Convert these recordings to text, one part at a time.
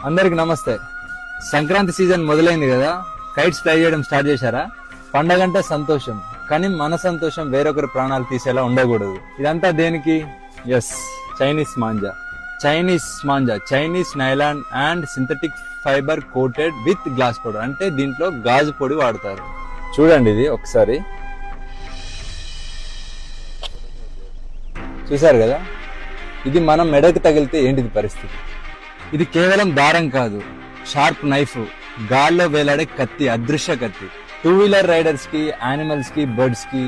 అందరికి నమస్తే. సంక్రాంతి సీజన్ మొదలైంది కదా, కైట్స్ ఫ్లై చేయడం స్టార్ట్ చేశారా? పండగంటే సంతోషం, కానీ మన సంతోషం వేరొకరి ప్రాణాలు తీసేలా ఉండకూడదు. ఇదంతా దేనికి? ఎస్, చైనీస్ మాంజా. Chinese nylon and synthetic fibre coated with glass powder. అంటే దీంట్లో గాజు పొడి వాడతారు. చూడండి, ఇది ఒకసారి చూసారు కదా, ఇది మనం మెడకు తగిలితే ఏంటిది పరిస్థితి. ఇది కేవలం దారం కాదు, షార్ప్ నైఫ్, గాల్లో వేలాడే కత్తి, అదృశ్య కత్తి. 2-వీలర్ రైడర్స్ కి, యానిమల్స్ కి, బర్డ్స్ కి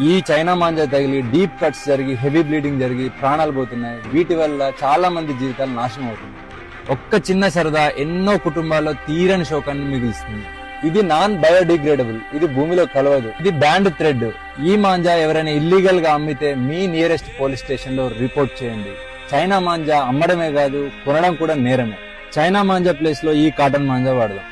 ఈ చైనా మాంజా తగిలి డీప్ కట్స్ జరిగి హెవీ బ్లీడింగ్ జరిగి ప్రాణాలు పోతున్నాయి. వీటి వల్ల చాలా మంది జీవితాలు నాశనం అవుతున్నాయి. ఒక్క చిన్న సరదా ఎన్నో కుటుంబాల్లో తీరని శోకాన్ని మిగులుస్తుంది. ఇది నాన్ బయోడిగ్రేడబుల్, ఇది భూమిలో కలవదు, ఇది బ్యాండ్ థ్రెడ్. ఈ మాంజా ఎవరైనా ఇల్లీగల్ గా అమ్మితే మీ నియరెస్ట్ పోలీస్ స్టేషన్ లో రిపోర్ట్ చేయండి. చైనా మాంజా అమ్మడమే కాదు, కొనడం కూడా నేరమే. చైనా మాంజా ప్లేస్ లో ఈ కాటన్ మాంజా వాడదాం.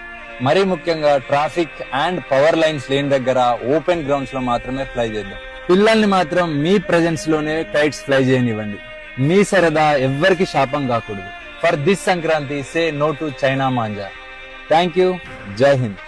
మరీ ముఖ్యంగా ట్రాఫిక్ అండ్ పవర్ లైన్స్ లేని దగ్గర ఓపెన్ గ్రౌండ్స్ లో మాత్రమే ఫ్లై చేద్దాం. పిల్లల్ని మాత్రం మీ ప్రెజెన్స్ లోనే కైట్స్ ఫ్లై చేయనివ్వండి. మీ సరదా ఎవ్వరికి శాపం కాకూడదు. For this Sankranti, say no to China మాంజా. Thank you. జై హింద్.